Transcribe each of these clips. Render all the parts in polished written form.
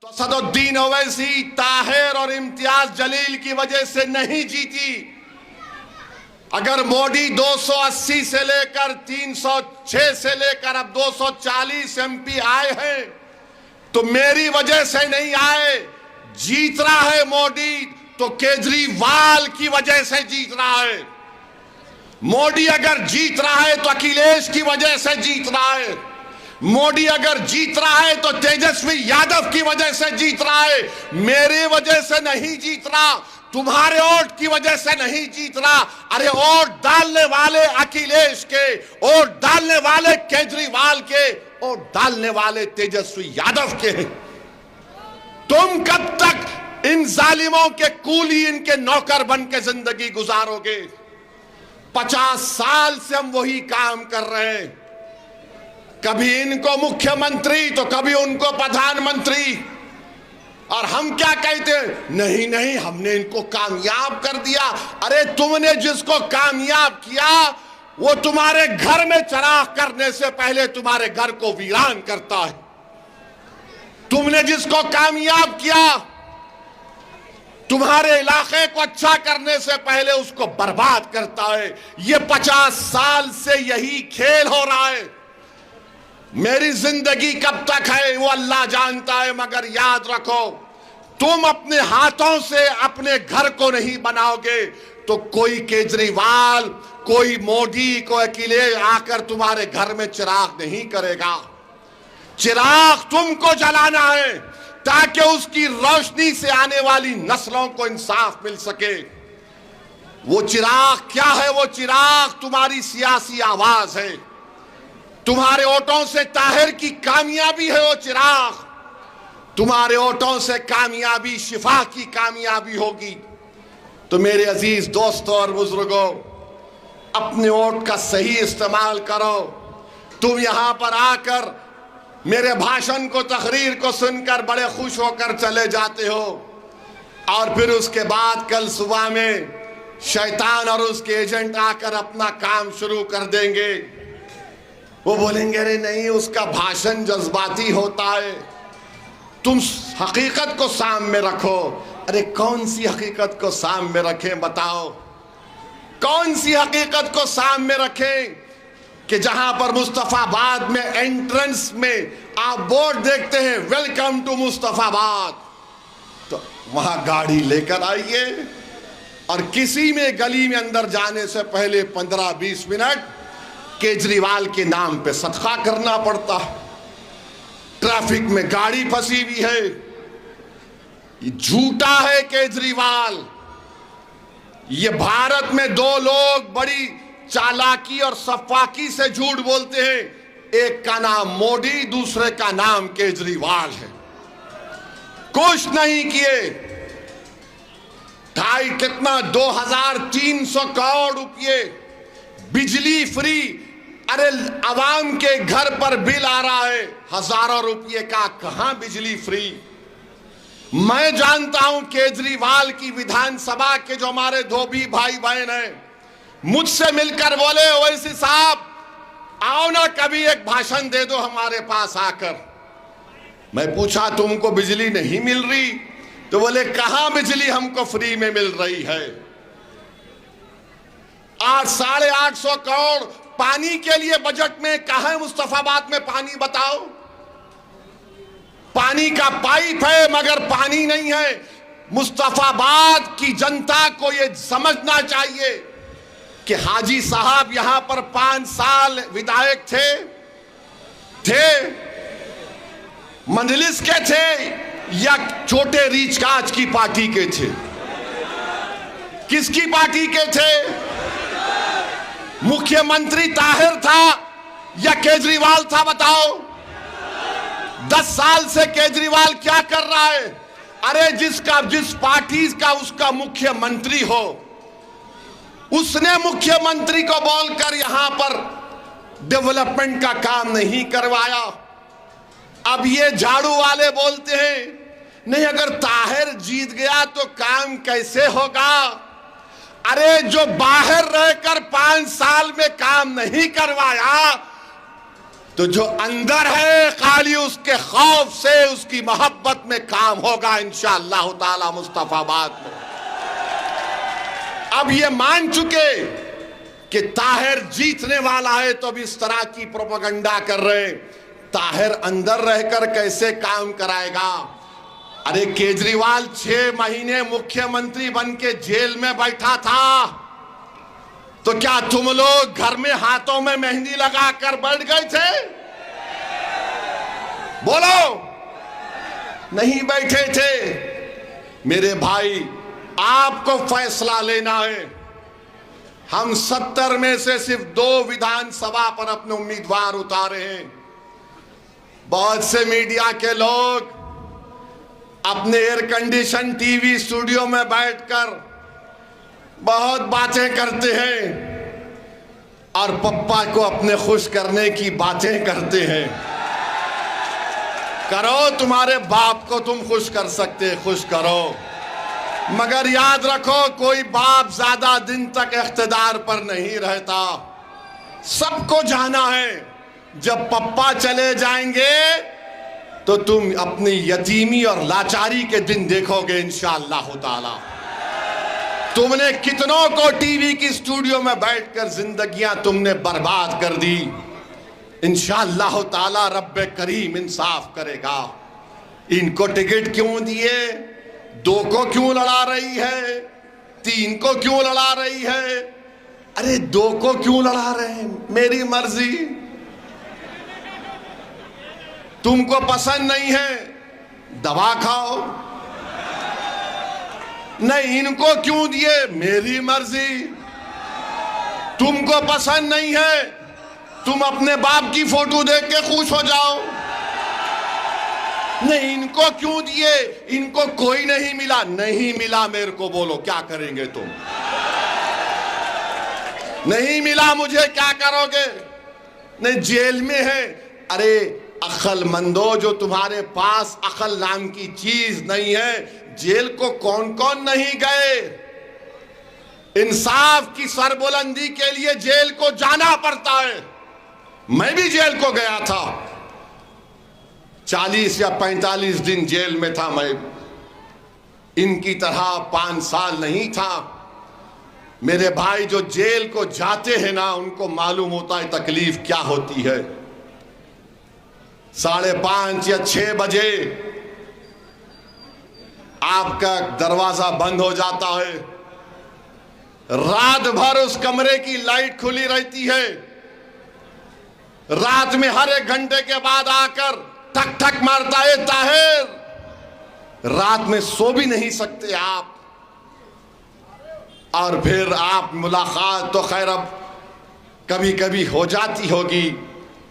तो असदुद्दीन ओवैसी, ताहिर और इम्तियाज जलील की वजह से नहीं जीती। अगर मोदी 280 से लेकर 306 से लेकर अब 240 एमपी आए हैं तो मेरी वजह से नहीं आए। जीत रहा है मोदी तो केजरीवाल की वजह से जीत रहा है। मोदी अगर जीत रहा है तो अखिलेश की वजह से जीत रहा है। मोदी अगर जीत रहा है तो तेजस्वी यादव की वजह से जीत रहा है। मेरी वजह से नहीं जीत रहा, तुम्हारे वोट की वजह से नहीं जीत रहा। अरे वोट डालने वाले अखिलेश के, वोट डालने वाले केजरीवाल के, वोट डालने वाले तेजस्वी यादव के हैं। तुम कब तक इन जालिमों के कूली, इनके नौकर बन के जिंदगी गुजारोगे? 50 साल से हम वही काम कर रहे हैं, कभी इनको मुख्यमंत्री तो कभी उनको प्रधानमंत्री। और हम क्या कहते हैं? नहीं नहीं, हमने इनको कामयाब कर दिया। अरे तुमने जिसको कामयाब किया वो तुम्हारे घर में चराग करने से पहले तुम्हारे घर को वीरान करता है। तुमने जिसको कामयाब किया तुम्हारे इलाके को अच्छा करने से पहले उसको बर्बाद करता है। ये 50 साल से यही खेल हो रहा है। मेरी जिंदगी कब तक है वो अल्लाह जानता है, मगर याद रखो, तुम अपने हाथों से अपने घर को नहीं बनाओगे तो कोई केजरीवाल, कोई मोदी, कोई अखिलेश आकर तुम्हारे घर में चिराग नहीं करेगा। चिराग तुमको जलाना है ताकि उसकी रोशनी से आने वाली नस्लों को इंसाफ मिल सके। वो चिराग क्या है? वो चिराग तुम्हारी सियासी आवाज है। तुम्हारे वोटों से ताहिर की कामयाबी है वो चिराग। तुम्हारे वोटों से कामयाबी, शिफा की कामयाबी होगी। तो मेरे अजीज दोस्तों और बुजुर्गों, अपने वोट का सही इस्तेमाल करो। तुम यहां पर आकर मेरे भाषण को, तकरीर को सुनकर बड़े खुश होकर चले जाते हो और फिर उसके बाद कल सुबह में शैतान और उसके एजेंट आकर अपना काम शुरू कर देंगे। वो बोलेंगे अरे नहीं, उसका भाषण जज्बाती होता है। तुम हकीकत को सामने रखो। अरे कौन सी हकीकत को सामने रखें बताओ? कौन सी हकीकत को सामने रखें कि जहां पर मुस्तफाबाद में एंट्रेंस में आप बोर्ड देखते हैं वेलकम टू मुस्तफाबाद, तो वहां गाड़ी लेकर आइए और किसी में गली में अंदर जाने से पहले 15-20 मिनट केजरीवाल के नाम पे सदका करना पड़ता। ट्रैफिक में गाड़ी फंसी हुई है, ये झूठा है केजरीवाल। ये भारत में दो लोग बड़ी चालाकी और सफाकी से झूठ बोलते हैं, एक का नाम मोदी, दूसरे का नाम केजरीवाल है। कुछ नहीं किए, ढाई कितना 2300 करोड़ रुपये बिजली फ्री। अरे आवाम के घर पर बिल आ रहा है हजारों रुपये का, कहां बिजली फ्री? मैं जानता हूं केजरीवाल की विधानसभा के जो हमारे धोबी भाई बहन हैं, मुझसे मिलकर बोले ओवैसी साहब आओ ना कभी एक भाषण दे दो हमारे पास आकर। मैं पूछा तुमको बिजली नहीं मिल रही? तो बोले कहां बिजली हमको फ्री में मिल रही है। 800-850 करोड़ पानी के लिए बजट में, कहां है मुस्तफाबाद में पानी बताओ? पानी का पाइप है मगर पानी नहीं है। मुस्तफाबाद की जनता को यह समझना चाहिए कि हाजी साहब यहां पर 5 साल विधायक थे मंजलिस के थे या छोटे रीच काज की पार्टी के थे? किसकी पार्टी के थे? मुख्यमंत्री ताहिर था या केजरीवाल था बताओ? 10 साल से केजरीवाल क्या कर रहा है? अरे जिस पार्टी का उसका मुख्यमंत्री हो, उसने मुख्यमंत्री को बोलकर यहां पर डेवलपमेंट का काम नहीं करवाया। अब ये झाड़ू वाले बोलते हैं नहीं, अगर ताहिर जीत गया तो काम कैसे होगा? अरे जो बाहर रहकर 5 साल में काम नहीं करवाया तो जो अंदर है खाली उसके खौफ से उसकी मोहब्बत में काम होगा इंशाअल्लाह ताला मुस्तफाबाद में। अब ये मान चुके कि ताहिर जीतने वाला है तो अब इस तरह की प्रोपेगेंडा कर रहे। ताहिर अंदर रहकर कैसे काम कराएगा? अरे केजरीवाल 6 महीने मुख्यमंत्री बन के जेल में बैठा था, तो क्या तुम लोग घर में हाथों में मेहंदी लगाकर बैठ गए थे? बोलो, नहीं बैठे थे। मेरे भाई, आपको फैसला लेना है। हम 70 में से सिर्फ 2 विधानसभा पर अपने उम्मीदवार उतारे हैं। बहुत से मीडिया के लोग अपने एयर कंडीशन टीवी स्टूडियो में बैठकर बहुत बातें करते हैं और पप्पा को अपने खुश करने की बातें करते हैं। करो, तुम्हारे बाप को तुम खुश कर सकते, खुश करो, मगर याद रखो कोई बाप ज्यादा दिन तक इख्तिदार पर नहीं रहता। सबको जाना है, जब पप्पा चले जाएंगे तो तुम अपनी यतीमी और लाचारी के दिन देखोगे इंशाअल्लाह ताला। तुमने कितनों को टीवी की स्टूडियो में बैठकर जिंदगियां तुमने बर्बाद कर दी। इंशाअल्लाह ताला रब्बे करीम इंसाफ करेगा। इनको टिकट क्यों दिए? 2 को क्यों लड़ा रही है? 3 को क्यों लड़ा रही है? अरे 2 को क्यों लड़ा रहे हैं? मेरी मर्जी। तुमको पसंद नहीं है, दवा खाओ। नहीं, इनको क्यों दिए? मेरी मर्जी। तुमको पसंद नहीं है, तुम अपने बाप की फोटो देख के खुश हो जाओ। नहीं, इनको क्यों दिए? इनको कोई नहीं मिला। नहीं मिला मेरे को, बोलो क्या करेंगे तुम? नहीं मिला मुझे, क्या करोगे? नहीं, जेल में है। अरे अक्लमंदो, जो तुम्हारे पास अकल नाम की चीज नहीं है, जेल को कौन कौन नहीं गए? इंसाफ की सरबुलंदी के लिए जेल को जाना पड़ता है। मैं भी जेल को गया था, 40 या 45 दिन जेल में था मैं। इनकी तरह 5 साल नहीं था। मेरे भाई जो जेल को जाते हैं ना, उनको मालूम होता है तकलीफ क्या होती है। 5:30 या 6 बजे आपका दरवाजा बंद हो जाता है। रात भर उस कमरे की लाइट खुली रहती है। रात में हर 1 घंटे के बाद आकर ठक ठक मारता है ताहिर। रात में सो भी नहीं सकते आप। और फिर आप मुलाकात तो खैर अब कभी कभी हो जाती होगी।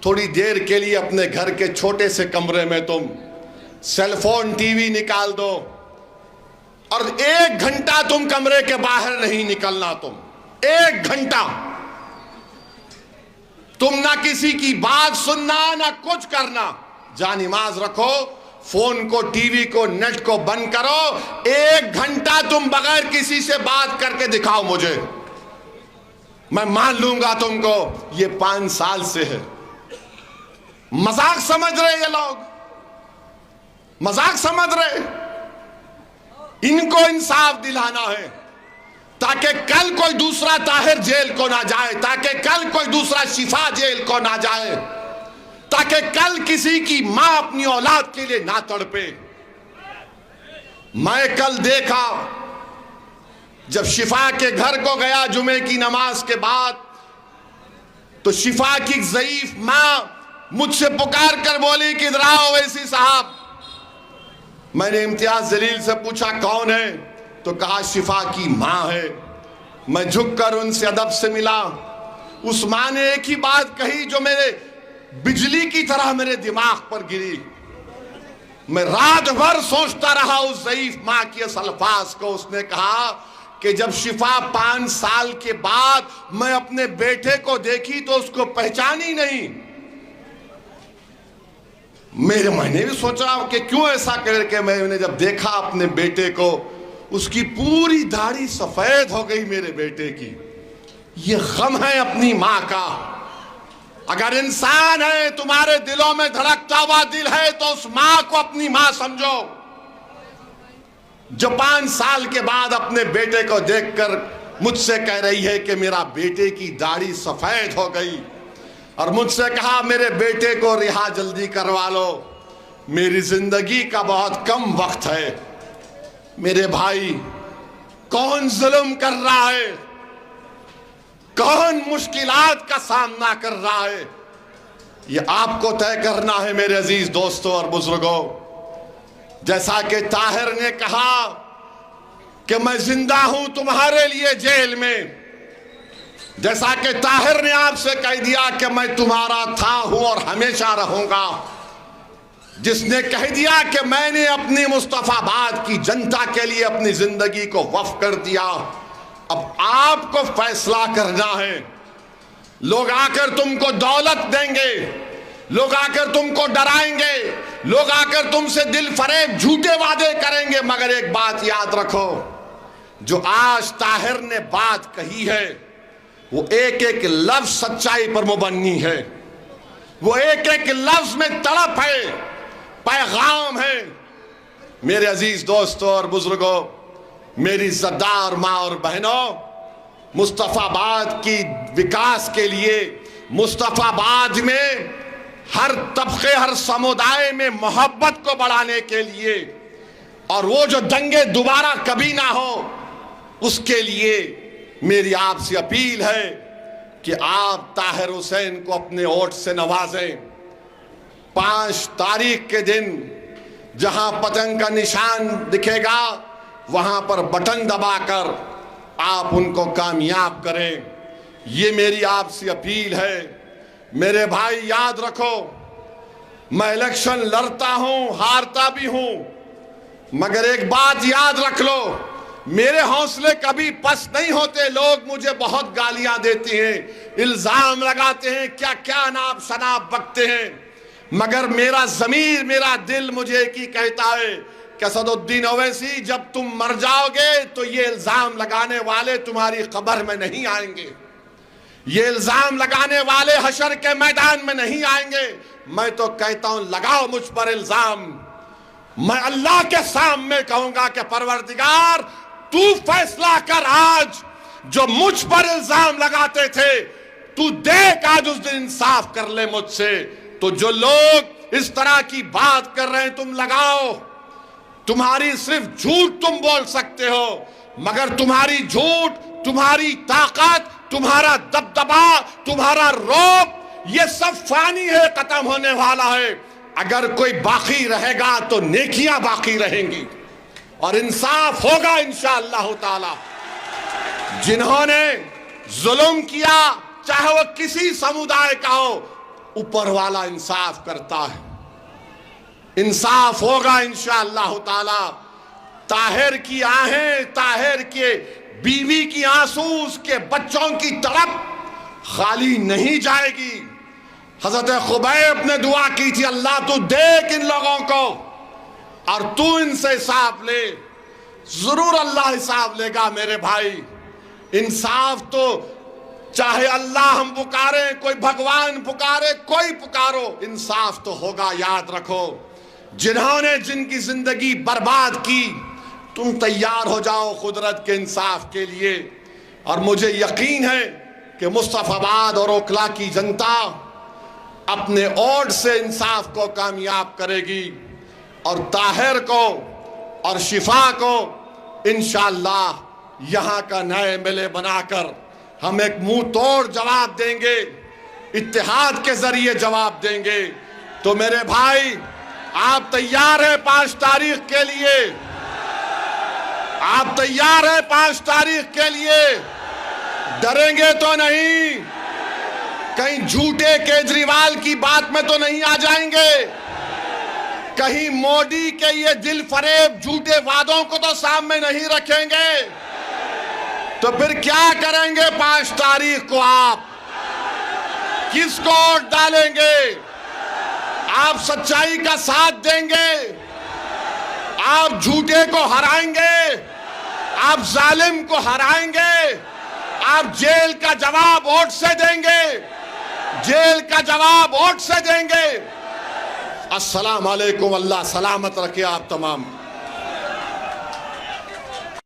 थोड़ी देर के लिए अपने घर के छोटे से कमरे में तुम सेलफोन टीवी निकाल दो और 1 घंटा तुम कमरे के बाहर नहीं निकलना। तुम 1 घंटा तुम ना किसी की बात सुनना ना कुछ करना। जा नमाज रखो, फोन को, टीवी को, नेट को बंद करो। 1 घंटा तुम बगैर किसी से बात करके दिखाओ मुझे, मैं मान लूंगा तुमको। ये 5 साल से है। मजाक समझ रहे ये लोग, मजाक समझ रहे। इनको इंसाफ दिलाना है ताकि कल कोई दूसरा ताहिर जेल को ना जाए, ताकि कल कोई दूसरा शिफा जेल को ना जाए, ताकि कल किसी की मां अपनी औलाद के लिए ना तड़पे। मैं कल देखा, जब शिफा के घर को गया जुमे की नमाज के बाद, तो शिफा की ज़ईफ मां मुझसे पुकार कर बोली कि इधर आओ वैसी साहब। मैंने इम्तियाज जलील से पूछा कौन है, तो कहा शिफा की मां है। मैं झुककर उनसे अदब से मिला। उस मां ने एक ही बात कही जो मेरे बिजली की तरह मेरे दिमाग पर गिरी। मैं रात भर सोचता रहा उस ज़ईफ मां के इस अल्फाज को। उसने कहा कि जब शिफा 5 साल के बाद मैं अपने बेटे को देखी तो उसको पहचानी नहीं। मैंने भी सोचा कि क्यों ऐसा करके मैंने जब देखा अपने बेटे को, उसकी पूरी दाढ़ी सफेद हो गई मेरे बेटे की। ये गम है अपनी मां का। अगर इंसान है, तुम्हारे दिलों में धड़कता हुआ दिल है, तो उस मां को अपनी मां समझो जो 5 साल के बाद अपने बेटे को देखकर मुझसे कह रही है कि मेरा बेटे की दाढ़ी सफेद हो गई, और मुझसे कहा मेरे बेटे को रिहा जल्दी करवा लो, मेरी जिंदगी का बहुत कम वक्त है। मेरे भाई, कौन जुल्म कर रहा है, कौन मुश्किलात का सामना कर रहा है, ये आपको तय करना है मेरे अजीज दोस्तों और बुजुर्गों। जैसा कि ताहिर ने कहा कि मैं जिंदा हूं तुम्हारे लिए जेल में, जैसा कि ताहिर ने आपसे कह दिया कि मैं तुम्हारा था, हूं और हमेशा रहूंगा, जिसने कह दिया कि मैंने अपनी मुस्तफाबाद की जनता के लिए अपनी जिंदगी को वक्फ कर दिया, अब आपको फैसला करना है। लोग आकर तुमको दौलत देंगे, लोग आकर तुमको डराएंगे, लोग आकर तुमसे दिल फरेब झूठे वादे करेंगे, मगर एक बात याद रखो, जो आज ताहिर ने बात कही है वो एक एक लफ्ज सच्चाई पर मुबन्नी है, वो एक एक लफ्ज में तड़प है, पैगाम है। मेरे अजीज दोस्तों और बुजुर्गों, मेरी इज्जतदार माँ और बहनों, मुस्तफाबाद की विकास के लिए, मुस्तफाबाद में हर तबके हर समुदाय में मोहब्बत को बढ़ाने के लिए, और वो जो दंगे दोबारा कभी ना हो, उसके लिए मेरी आपसे अपील है कि आप ताहिर हुसैन को अपने वोट से नवाजें। 5 तारीख के दिन जहां पतंग का निशान दिखेगा, वहां पर बटन दबाकर आप उनको कामयाब करें, ये मेरी आपसे अपील है। मेरे भाई, याद रखो, मैं इलेक्शन लड़ता हूं, हारता भी हूं, मगर एक बात याद रख लो, मेरे हौसले कभी पस्त नहीं होते। लोग मुझे बहुत गालियां देते हैं, इल्जाम लगाते हैं, क्या क्या नाप शनाप बकते हैं, मगर मेरा ज़मीर, मेरा दिल मुझे एक ही कहता है कि असदुद्दीन ओवैसी, जब तुम मर जाओगे तो ये इल्जाम लगाने वाले तुम्हारी कब्र में नहीं आएंगे, ये इल्जाम लगाने वाले हशर के मैदान में नहीं आएंगे। मैं तो कहता हूं, लगाओ मुझ पर इल्जाम, मैं अल्लाह के सामने कहूंगा कि परवरदिगार तू फैसला कर, आज जो मुझ पर इल्जाम लगाते थे, तू देख आज उस दिन इंसाफ कर ले मुझसे। तो जो लोग इस तरह की बात कर रहे हैं, तुम लगाओ, तुम्हारी सिर्फ झूठ तुम बोल सकते हो, मगर तुम्हारी झूठ, तुम्हारी ताकत, तुम्हारा दबदबा, तुम्हारा रौब, ये सब फानी है, खत्म होने वाला है। अगर कोई बाकी रहेगा तो नेकियां बाकी रहेंगी और इंसाफ होगा इंशाअल्लाह ताला। जिन्होंने जुल्म किया, चाहे वो किसी समुदाय का हो, ऊपर वाला इंसाफ करता है, इंसाफ होगा इंशाअल्लाह ताला। ताहिर की आहें, ताहिर के बीवी की आंसू, उसके बच्चों की तड़प खाली नहीं जाएगी। हजरत खुबैब ने दुआ की थी, अल्लाह तू देख इन लोगों को और तू इनसे हिसाब ले। जरूर अल्लाह हिसाब लेगा मेरे भाई। इंसाफ तो चाहे अल्लाह हम पुकारे, कोई भगवान पुकारे, कोई पुकारो, इंसाफ तो होगा, याद रखो। जिन्होंने जिनकी जिंदगी बर्बाद की, तुम तैयार हो जाओ कुदरत के इंसाफ के लिए। और मुझे यकीन है कि मुस्तफाबाद और ओखला की जनता अपने वोट से इंसाफ को कामयाब करेगी और ताहिर को और शिफा को इंशाअल्लाह यहाँ का नए मिले बनाकर हम एक मुंह तोड़ जवाब देंगे, इत्तेहाद के जरिए जवाब देंगे। तो मेरे भाई, आप तैयार हैं 5 तारीख के लिए? आप तैयार हैं 5 तारीख के लिए? डरेंगे तो नहीं? कहीं झूठे केजरीवाल की बात में तो नहीं आ जाएंगे? कहीं मोदी के ये दिल फरेब झूठे वादों को तो सामने नहीं रखेंगे? तो फिर क्या करेंगे 5 तारीख को? आप किसको वोट डालेंगे? आप सच्चाई का साथ देंगे? आप झूठे को हराएंगे? आप जालिम को हराएंगे? आप जेल का जवाब वोट से देंगे? जेल का जवाब वोट से देंगे। अस्सलाम वालेकुम, अल्लाह सलामत रखे आप तमाम।